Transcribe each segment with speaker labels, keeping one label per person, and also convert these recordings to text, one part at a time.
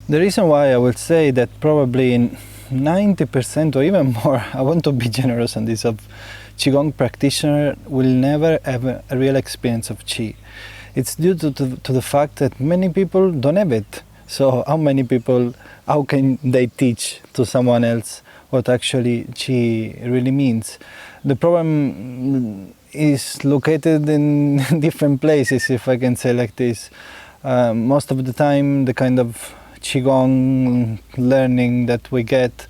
Speaker 1: The reason why I would say that probably in 90% or even more, I want to be generous on this, of Qigong practitioner will never have a real experience of Qi. It's due to the fact that many people don't have it. So how can they teach to someone else what actually Qi really means? The problem is located in different places, if I can say like this. Most of the time, the kind of Qigong learning that we get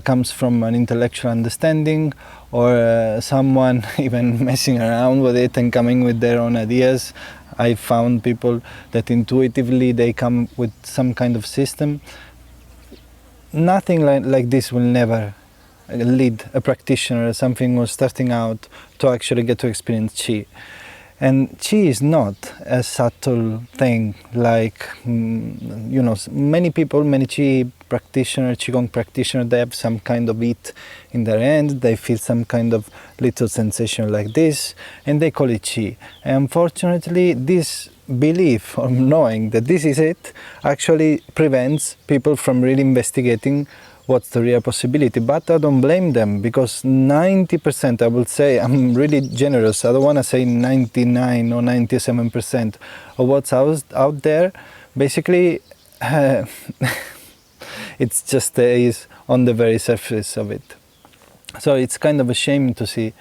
Speaker 1: comes from an intellectual understanding, or someone even messing around with it and coming with their own ideas. I found people that intuitively they come with some kind of system. Nothing like this will never lead a practitioner, something who's starting out, to actually get to experience Qi. And Qi is not a subtle thing like, many people, many Qi practitioners, Qigong practitioners, they have some kind of it in their hand, they feel some kind of little sensation like this, and they call it Qi. And unfortunately, this belief or knowing that this is it actually prevents people from really investigating what's the real possibility. But I don't blame them, because 90%, I would say, I'm really generous, I don't want to say 99 or 97% of what's out there, basically it's just stays on the very surface of it. So it's kind of a shame to see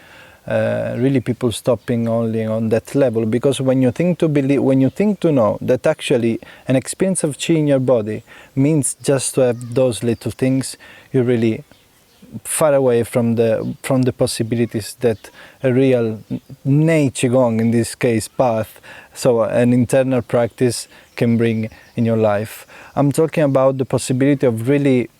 Speaker 1: really people stopping only on that level, because when you think to know that actually an experience of Qi in your body means just to have those little things, you're really far away from the possibilities that a real Nei Qi Gong, in this case path, so an internal practice, can bring in your life. I'm talking about the possibility of really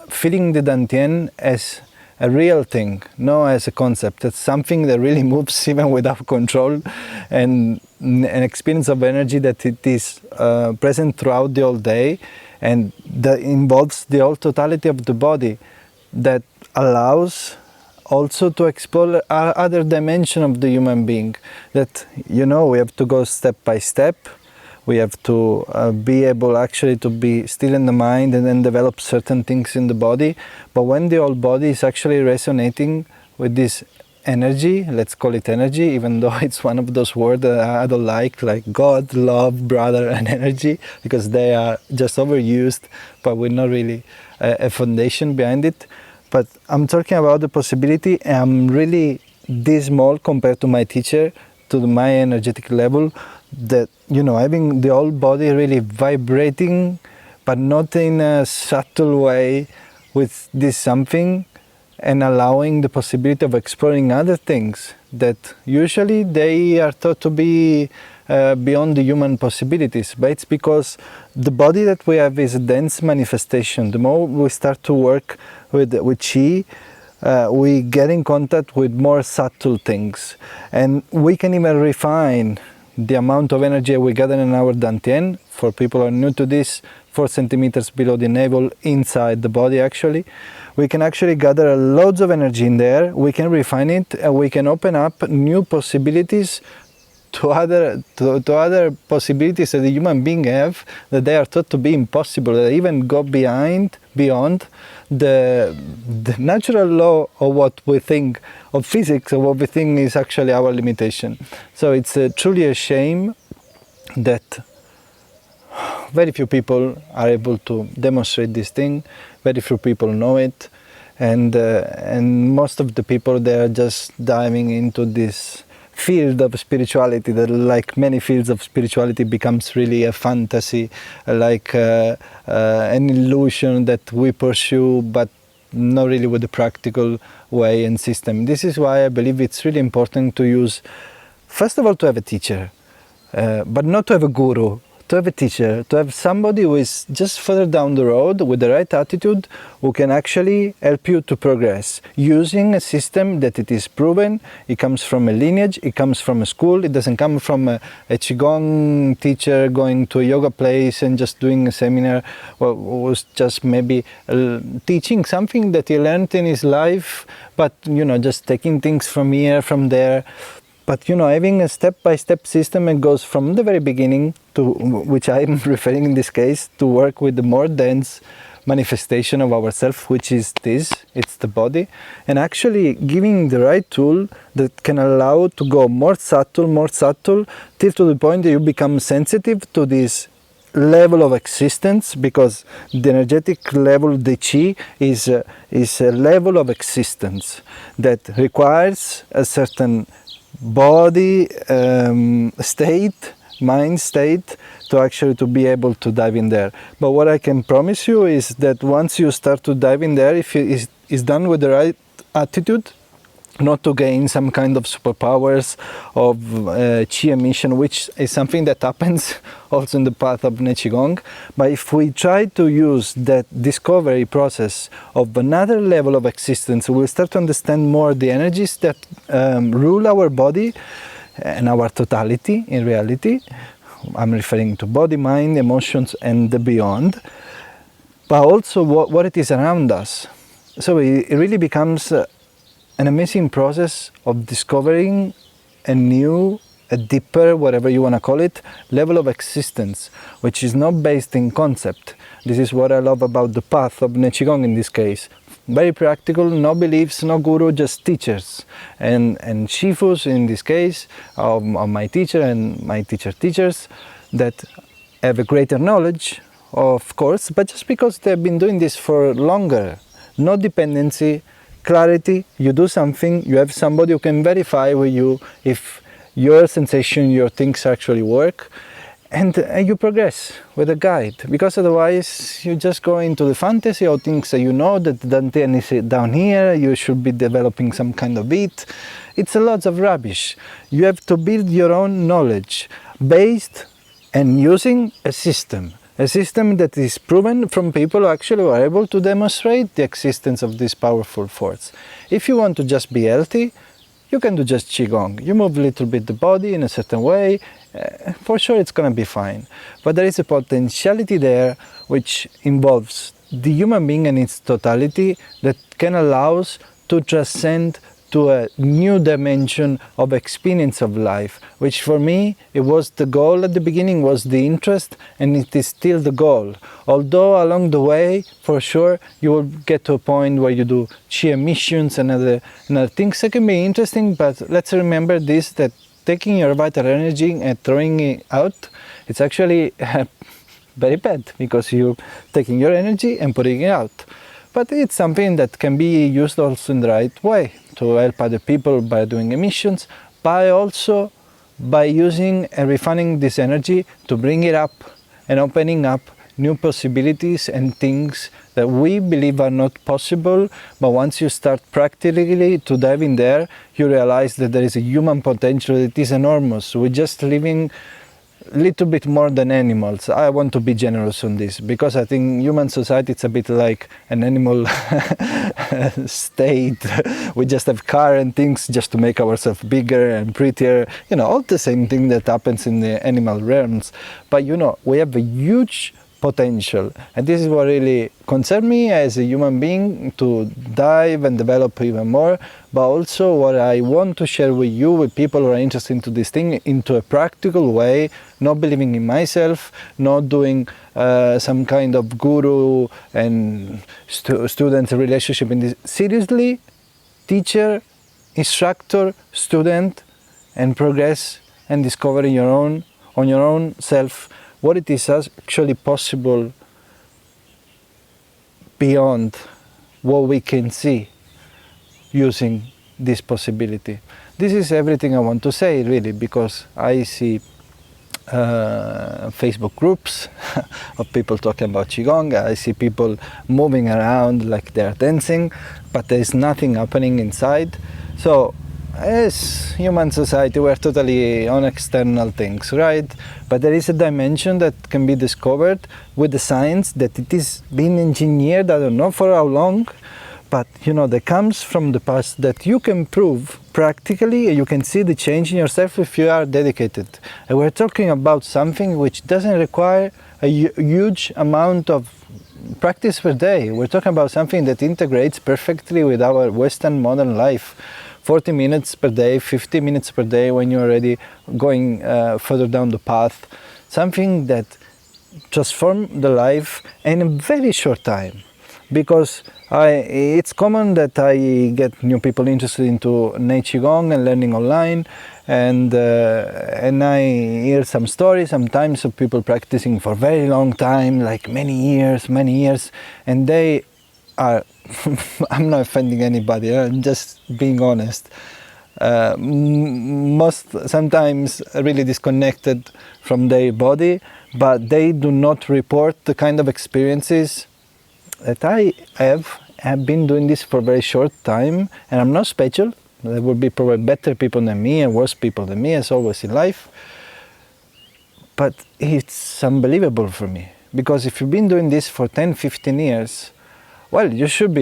Speaker 1: feeling the Dantian as a real thing, not as a concept. It's something that really moves even without control, and an experience of energy that it is present throughout the whole day, and that involves the whole totality of the body, that allows also to explore other dimension of the human being, that we have to go step by step. We have to be able actually to be still in the mind and then develop certain things in the body. But when the whole body is actually resonating with this energy, let's call it energy, even though it's one of those words that I don't like God, love, brother, and energy, because they are just overused, but with not really a foundation behind it. But I'm talking about the possibility, and I'm really this small compared to my teacher, to my energetic level, that having the whole body really vibrating, but not in a subtle way, with this something, and allowing the possibility of exploring other things that usually they are thought to be beyond the human possibilities. But it's because the body that we have is a dense manifestation. The more we start to work with Qi, we get in contact with more subtle things, and we can even refine the amount of energy we gather in our Dantian. For people who are new to this, 4 centimeters below the navel, inside the body actually. We can actually gather loads of energy in there, we can refine it, and we can open up new possibilities to other possibilities that the human being have, that they are thought to be impossible, that even go beyond the natural law of what we think of physics, of what we think is actually our limitation. So it's truly a shame that very few people are able to demonstrate this thing, very few people know it, and most of the people, they are just diving into this field of spirituality that, like many fields of spirituality, becomes really a fantasy, like an illusion that we pursue, but not really with the practical way and system. This is why I believe it's really important to use, first of all, to have a teacher, but not to have a guru, to have a teacher, to have somebody who is just further down the road with the right attitude, who can actually help you to progress using a system that it is proven. It comes from a lineage, it comes from a school, it doesn't come from a Qigong teacher going to a yoga place and just doing a seminar, or was just maybe teaching something that he learned in his life, but just taking things from here, from there. But having a step-by-step system, it goes from the very beginning to, which I'm referring in this case, to work with the more dense manifestation of ourself, which is this, it's the body, and actually giving the right tool that can allow to go more subtle, till to the point that you become sensitive to this level of existence, because the energetic level, the Qi, is a level of existence that requires a certain body state, mind state, to be able to dive in there. But what I can promise you is that once you start to dive in there, if it is done with the right attitude, not to gain some kind of superpowers of Qi emission, which is something that happens also in the path of Nei Qi Gong. But if we try to use that discovery process of another level of existence, we'll start to understand more the energies that rule our body and our totality in reality. I'm referring to body, mind, emotions, and the beyond, but also what it is around us. So it really becomes an amazing process of discovering a new, a deeper, whatever you want to call it, level of existence, which is not based in concept. This is what I love about the path of Nei Qi Gong in this case. Very practical, no beliefs, no guru, just teachers. And shifus in this case, of my teacher and my teachers, that have a greater knowledge, of course, but just because they've been doing this for longer. No dependency, clarity, you do something, you have somebody who can verify with you if your sensation, your things actually work, and you progress with a guide, because otherwise you just go into the fantasy of things that you know, that Dante is down here, you should be developing some kind of it. It's a lot of rubbish. You have to build your own knowledge based and using a system that is proven from people who actually are able to demonstrate the existence of this powerful force. If you want to just be healthy, you can do just Qigong. You move a little bit the body in a certain way, for sure it's going to be fine. But there is a potentiality there which involves the human being and its totality that can allow us to transcend to a new dimension of experience of life, which for me, it was the goal at the beginning, was the interest, and it is still the goal. Although along the way, for sure, you will get to a point where you do Qi emissions and other things that can be interesting, but let's remember this, that taking your vital energy and throwing it out, it's actually very bad, because you're taking your energy and putting it out. But it's something that can be used also in the right way, to help other people by doing emissions, but also by using and refining this energy to bring it up and opening up new possibilities and things that we believe are not possible. But once you start practically to dive in there, you realize that there is a human potential that is enormous. We're just living a little bit more than animals. I want to be generous on this, because I think human society, it's a bit like an animal state. We just have car and things just to make ourselves bigger and prettier, all the same thing that happens in the animal realms. But we have a huge potential, and this is what really concerns me as a human being, to dive and develop even more, but also what I want to share with you, with people who are interested into this thing, into a practical way, not believing in myself, not doing some kind of guru and student relationship in this. Seriously, teacher, instructor, student, and progress and discovering on your own self what it is actually possible beyond what we can see using this possibility. This is everything I want to say, really, because I see Facebook groups of people talking about Qigong. I see people moving around like they're dancing, but there's nothing happening inside. So as human society, we're totally on external things, right? But there is a dimension that can be discovered with the science, that it is being engineered, I don't know for how long, but that comes from the past, that you can prove practically, you can see the change in yourself if you are dedicated. And we're talking about something which doesn't require a huge amount of practice per day. We're talking about something that integrates perfectly with our Western modern life. 40 minutes per day, 50 minutes per day when you're already going further down the path. Something that transforms the life in a very short time. Because it's common that I get new people interested into Nei Qi Gong and learning online, and I hear some stories sometimes of people practicing for a very long time, like many years, and they are, I'm not offending anybody, I'm just being honest, sometimes really disconnected from their body, but they do not report the kind of experiences that I have been doing this for a very short time, and I'm not special. There will be probably better people than me and worse people than me, as always in life. But it's unbelievable for me, because if you've been doing this for 10, 15 years, well, you should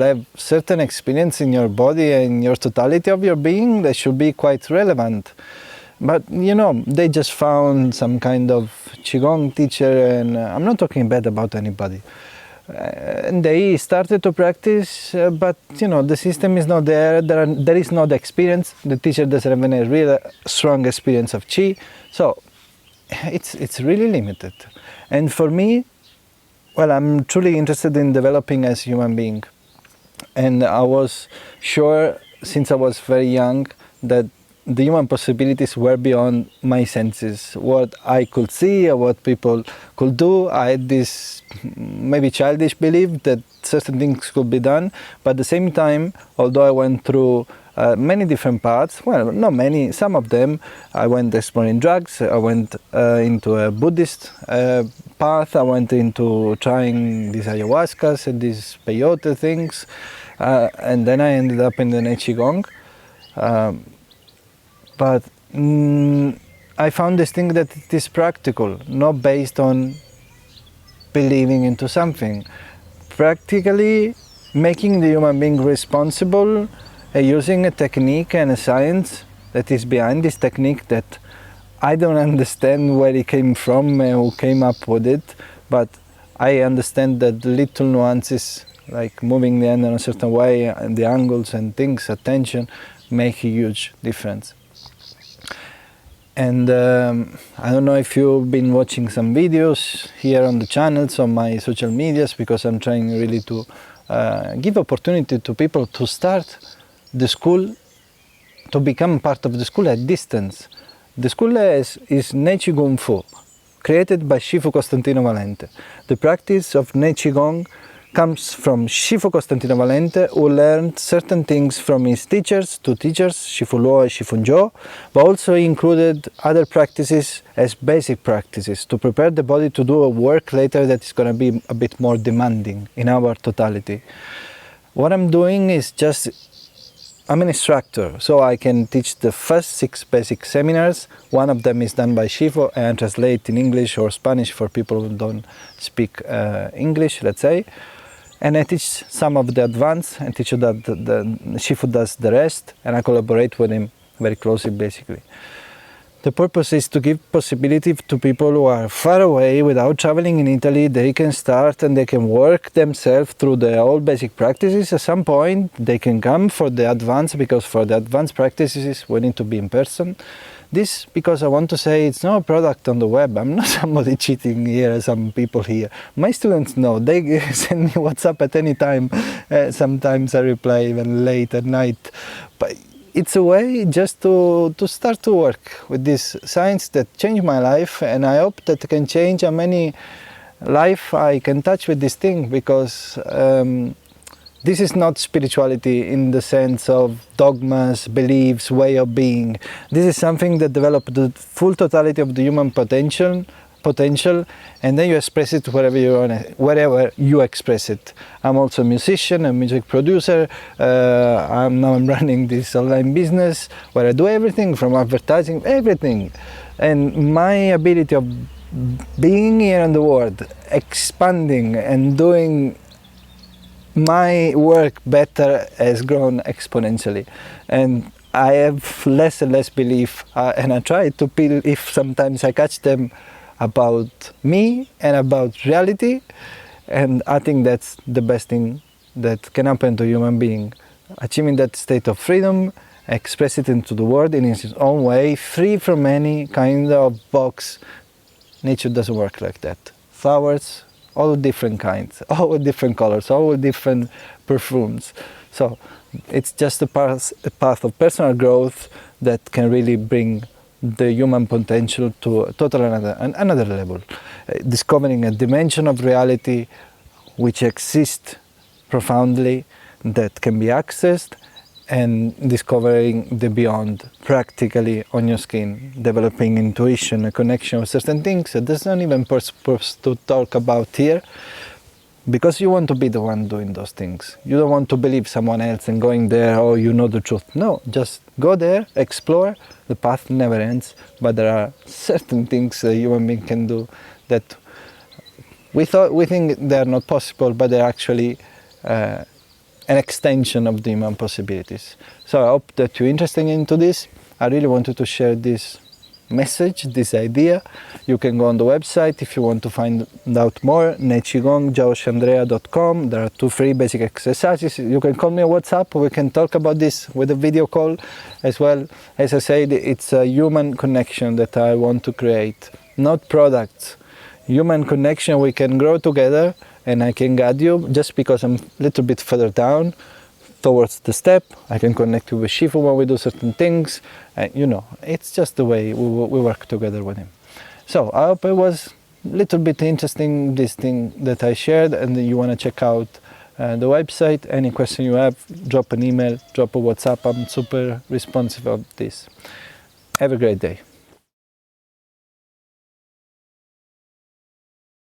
Speaker 1: have certain experience in your body and your totality of your being that should be quite relevant. But they just found some kind of Qigong teacher, and I'm not talking bad about anybody. And they started to practice, but the system is not there. There is no experience. The teacher doesn't have any real strong experience of Qi, so it's really limited. And for me, well, I'm truly interested in developing as a human being, and I was sure since I was very young that the human possibilities were beyond my senses, what I could see or what people could do. I had this maybe childish belief that certain things could be done, but at the same time, although I went through many different paths, well, not many, some of them, I went exploring drugs, I went into a Buddhist path, I went into trying these ayahuascas and these peyote things, and then I ended up in the Nei Qi Gong. But I found this thing that it is practical, not based on believing into something. Practically making the human being responsible, using a technique and a science that is behind this technique that I don't understand where it came from and who came up with it, but I understand that little nuances, like moving the hand in a certain way, and the angles and things, attention, make a huge difference. And I don't know if you've been watching some videos here on the channels, on my social medias, because I'm trying really to give opportunity to people to start the school, to become part of the school at distance. The school is Naechi Gungfu, created by Shifu Costantino Valente. The practice of Nei Qi Gong comes from Shifu Costantino Valente, who learned certain things from his teachers, two teachers, Shifu Luo and Shifu Jo, but also he included other practices as basic practices to prepare the body to do a work later that is going to be a bit more demanding in our totality. What I'm doing is I'm an instructor, so I can teach the first 6 basic seminars. One of them is done by Shifu and translate in English or Spanish for people who don't speak English, let's say. And I teach some of the advanced, and teach that the Shifu does the rest, and I collaborate with him very closely, basically. The purpose is to give possibility to people who are far away without traveling in Italy. They can start and they can work themselves through the all basic practices. At some point they can come for the advanced, because for the advanced practices we need to be in person. This because I want to say it's not a product on the web. I'm not somebody cheating here, some people here. My students know. They send me WhatsApp at any time. Sometimes I reply even late at night. But it's a way just to start to work with this science that changed my life, and I hope that it can change how many life I can touch with this thing, because this is not spirituality in the sense of dogmas, beliefs, way of being. This is something that develops the full totality of the human potential, and then you express it wherever you express it. I'm also a musician, a music producer. I'm running this online business where I do everything from advertising, everything. And my ability of being here in the world, expanding and doing my work better has grown exponentially, and I have less and less belief, and I try to peel if sometimes I catch them about me and about reality, and I think that's the best thing that can happen to a human being. achieving that state of freedom, express it into the world in his own way, free from any kind of box. Nature doesn't work like that. Flowers, all different kinds, all different colors, all different perfumes. So it's just a path of personal growth that can really bring the human potential to a total another level. Discovering a dimension of reality which exists profoundly, that can be accessed, and discovering the beyond practically on your skin, developing intuition, a connection with certain things that there's not even purpose to talk about here, because you want to be the one doing those things. You don't want to believe someone else and going there, oh, you know the truth. No, just go there, explore. The path never ends, but there are certain things a human being can do that we think they're not possible, but they're actually an extension of the human possibilities. So I hope that you're interested into this. I really wanted to share this message, this idea. You can go on the website if you want to find out more, Nei Qi Gong, JaoshiAndrea.com. There are 2 free basic exercises. You can call me on WhatsApp, we can talk about this with a video call as well. As I said, it's a human connection that I want to create, not products. Human connection, we can grow together, and I can guide you just because I'm a little bit further down towards the step. I can connect you with Shifu when we do certain things. You know, it's just the way we work together with him. So I hope it was a little bit interesting, this thing that I shared, and you want to check out the website. Any question you have, drop an email, drop a WhatsApp. I'm super responsive of this. Have a great day.